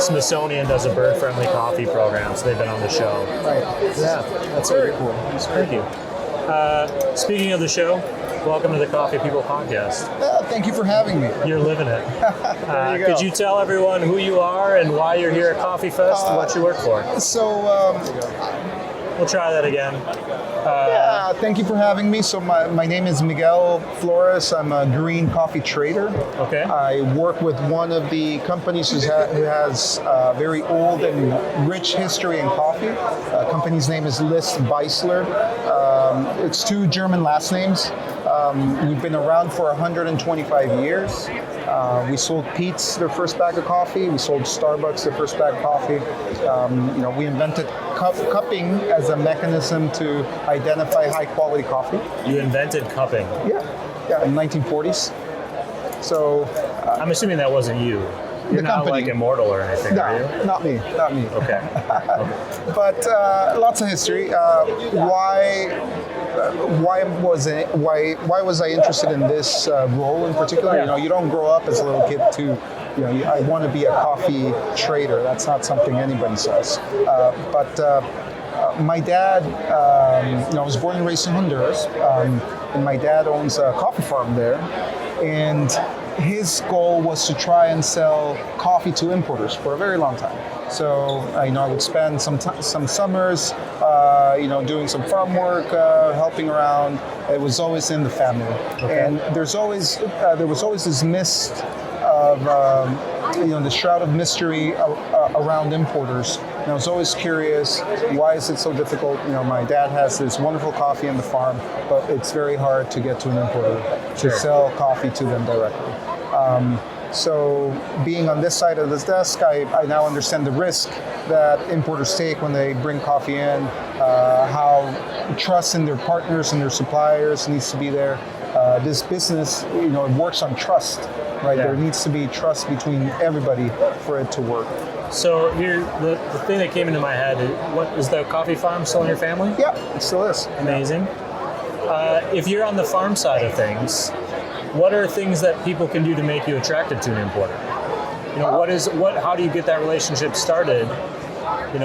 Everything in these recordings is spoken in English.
Smithsonian does a bird-friendly coffee program, so they've been on the show. Right. Yeah, that's very cool. Thank you. Speaking of the show, welcome to the Coffee People podcast. Thank you for having me. You're living it. There you go. Could you tell everyone who you are and why you're here at CoffeeFest and what you work for? We'll try that again. Thank you for having me. So my name is Miguel Flores. I'm a green coffee trader. Okay. I work with one of the companies who has a very old and rich history in coffee. The company's name is List Beisler. It's two German last names. We've been around for 125 years. We sold Peet's their first bag of coffee. We sold Starbucks their first bag of coffee. We invented cupping as a mechanism to identify high quality coffee. You invented cupping? Yeah, in 1940s. So I'm assuming that wasn't you. You're not company. like immortal or anything, No, are you? not me. Okay. But lots of history. Why was I interested in this role in particular? Yeah. You don't grow up as a little kid to, I want to be a coffee trader. That's not something anybody says. But my dad, I was born and raised in Honduras, and my dad owns a coffee farm there, and his goal was to try and sell coffee to importers for a very long time. So I would spend some summers, doing some farm work, helping around. It was always in the family, and there was always this mist of the shroud of mystery around importers. And I was always curious, why is it so difficult? My dad has this wonderful coffee on the farm, but it's very hard to get to an importer to sell coffee to them directly. So being on this side of this desk, I now understand the risk that importers take when they bring coffee in, how trust in their partners and their suppliers needs to be there. This business, it works on trust, right? Yeah. There needs to be trust between everybody for it to work. So here, the thing that came into my head is the coffee farm still in your family? Yeah, it still is. Amazing. If you're on the farm side of things, what are things that people can do to make you attracted to an importer? How do you get that relationship started?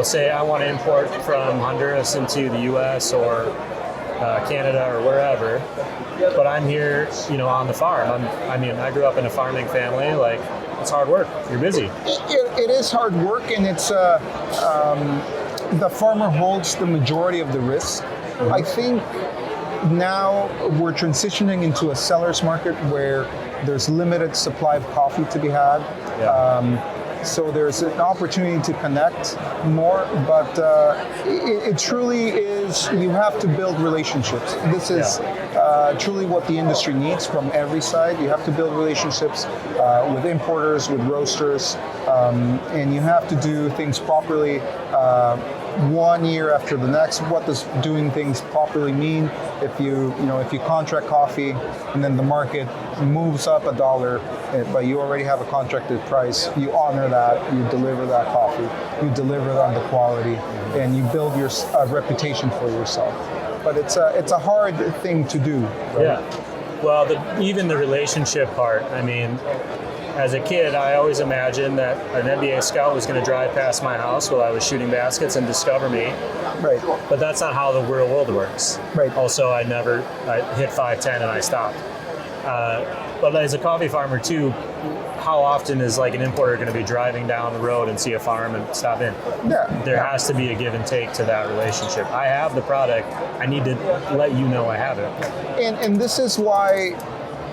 Say I want to import from Honduras into the U.S. or Canada or wherever, but I'm here, on the farm. I grew up in a farming family. It's hard work. You're busy. It is hard work, and it's the farmer holds the majority of the risk. Mm-hmm. I think now we're transitioning into a seller's market where there's limited supply of coffee to be had. Yeah. So there's an opportunity to connect more, but it truly is, you have to build relationships. This is truly what the industry needs from every side. You have to build relationships with importers, with roasters, and you have to do things properly. 1 year after the next. What does doing things properly mean? If you contract coffee and then the market moves up $1, but you already have a contracted price, you honor that, you deliver that coffee, you deliver on the quality, and you build your reputation for yourself. But it's a hard thing to do. Right? Yeah. Well, even the relationship part. As a kid, I always imagined that an NBA scout was going to drive past my house while I was shooting baskets and discover me. Right. But that's not how the real world works. Right. Also, I hit 5'10" and I stopped. But as a coffee farmer too, how often is an importer going to be driving down the road and see a farm and stop in? Yeah. There has to be a give and take to that relationship. I have the product. I need to let you know I have it. And this is why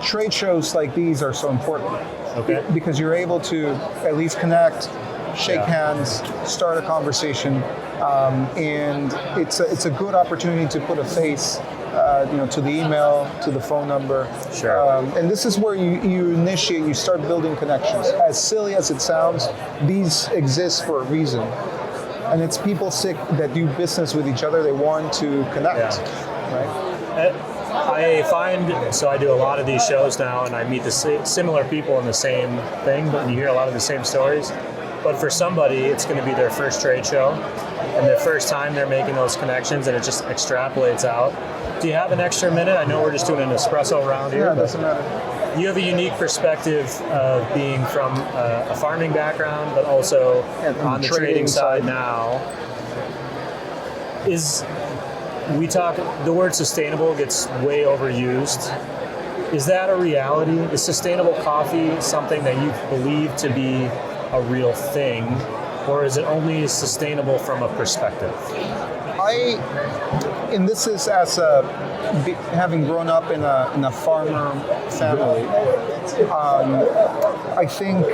trade shows like these are so important. Okay. Because you're able to at least connect, shake hands, start a conversation, and it's a good opportunity to put a face, to the email, to the phone number. Sure. And this is where you start building connections. As silly as it sounds, these exist for a reason, and it's people that do business with each other. They want to connect, right? I find, so I do a lot of these shows now, and I meet the similar people in the same thing, but you hear a lot of the same stories. But for somebody, it's going to be their first trade show, and the first time they're making those connections, and it just extrapolates out. Do you have an extra minute? I know we're just doing an espresso round here. Yeah, it doesn't matter. you have a unique perspective of being from a farming background, but also on the trading side now. The word sustainable gets way overused. Is that a reality? Is sustainable coffee something that you believe to be a real thing, or is it only sustainable from a perspective? And this is having grown up in a farmer family. I think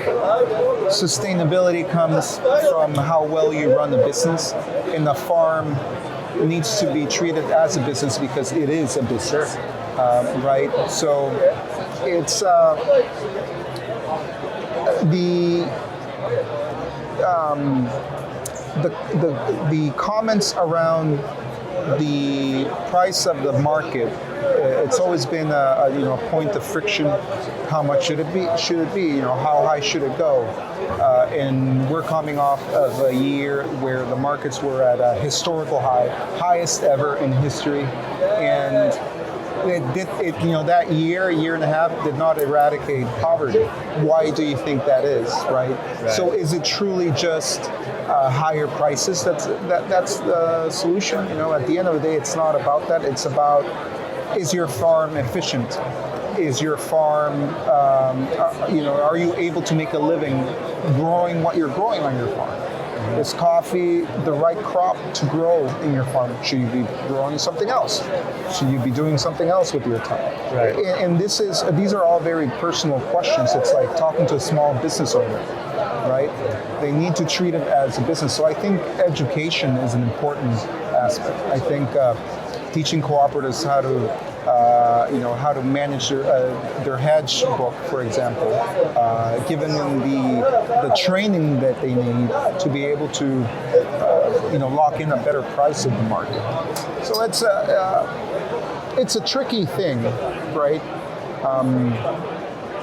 sustainability comes from how well you run a business, and the farm needs to be treated as a business because it is a business, right? So it's the comments around the price of the market. It's always been a point of friction. How much should it be? How high should it go? And we're coming off of a year where the markets were at a historical high, highest ever in history, and that year and a half did not eradicate poverty. Why do you think that is, right? So is it truly just higher prices that's the solution? At the end of the day, it's not about that. It's about, is your farm efficient? Is your farm, are you able to make a living growing what you're growing on your farm? Is coffee the right crop to grow in your farm? Should you be growing something else? Should you be doing something else with your time? Right. And these are all very personal questions. It's like talking to a small business owner, right? They need to treat it as a business. So I think education is an important aspect. I think teaching cooperatives how to manage their hedge book, for example, giving them the training that they need to be able to lock in a better price in the market. So it's a tricky thing, right?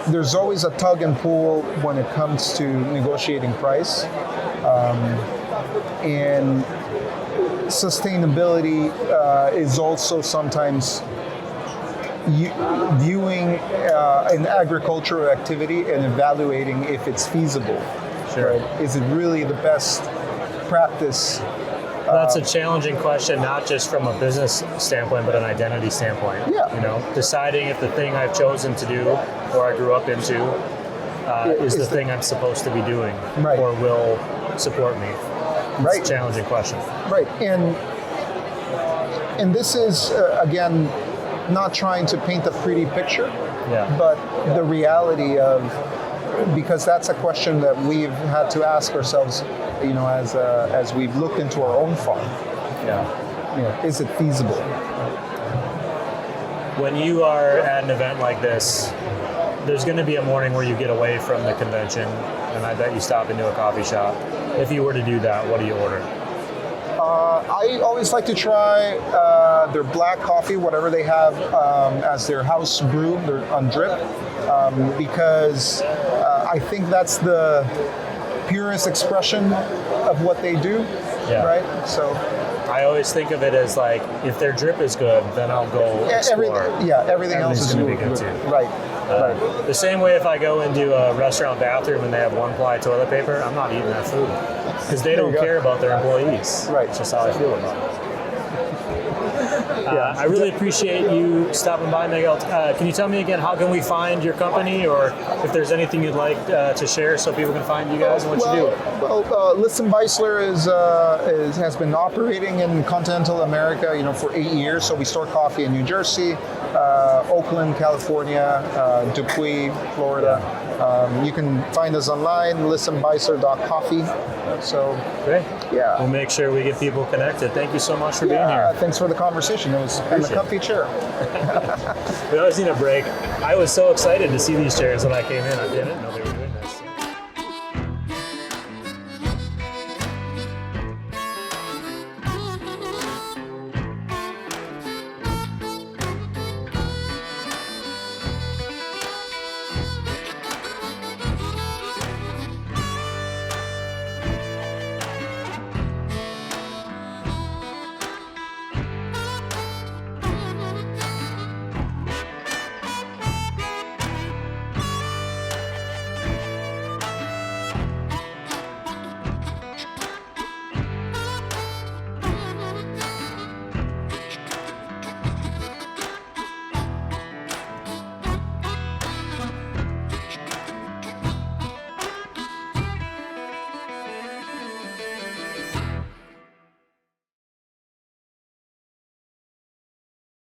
There's always a tug and pull when it comes to negotiating price, and sustainability is also sometimes viewing an agricultural activity and evaluating if it's feasible. Sure. Right? Is it really the best practice? That's a challenging question, not just from a business standpoint, but an identity standpoint. Yeah. Deciding if the thing I've chosen to do or I grew up into is the thing I'm supposed to be doing, right, or will support me. Right. It's a challenging question. Right. And this is, again, not trying to paint a pretty picture, but the reality of, because that's a question that we've had to ask ourselves, as we've looked into our own farm. Is it feasible? When you are at an event like this, there's going to be a morning where you get away from the convention, and I bet you stop into a coffee shop. If you were to do that, what do you order? I always like to try their black coffee, whatever they have as their house brew, on drip, because I think that's the purest expression of what they do, right? So I always think of it as like, if their drip is good, then I'll go explore. Everything else is going to be good too. Right. The same way if I go into a restaurant bathroom and they have one-ply toilet paper, I'm not eating that food because they don't care about their employees. Right. That's just how I feel about it. I really appreciate you stopping by, Miguel. Can you tell me again, how can we find your company, or if there's anything you'd like to share so people can find you guys and what you do? Well, List Beisler has been operating in continental America, for 8 years. So we store coffee in New Jersey, Oakland, California, Dupuis, Florida. You can find us online, listandbeisler.coffee. So great. Yeah. We'll make sure we get people connected. Thank you so much for being here. Thanks for the conversation. It was in the comfy chair. We always need a break. I was so excited to see these chairs when I came in. I didn't know they were doing this.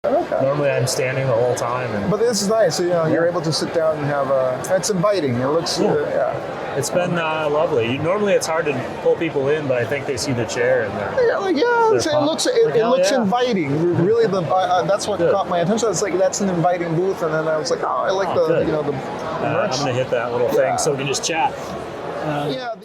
Okay. Normally I'm standing the whole time. And But this is nice. So, you're able to sit down and have it's inviting. It looks, it's been lovely. Normally it's hard to pull people in, but I think they see the chair and they're... it looks inviting. Really, that's what caught my attention. It's like, that's an inviting booth. And then I was like, I like the merch. I'm going to hit that little thing so we can just chat. Yeah.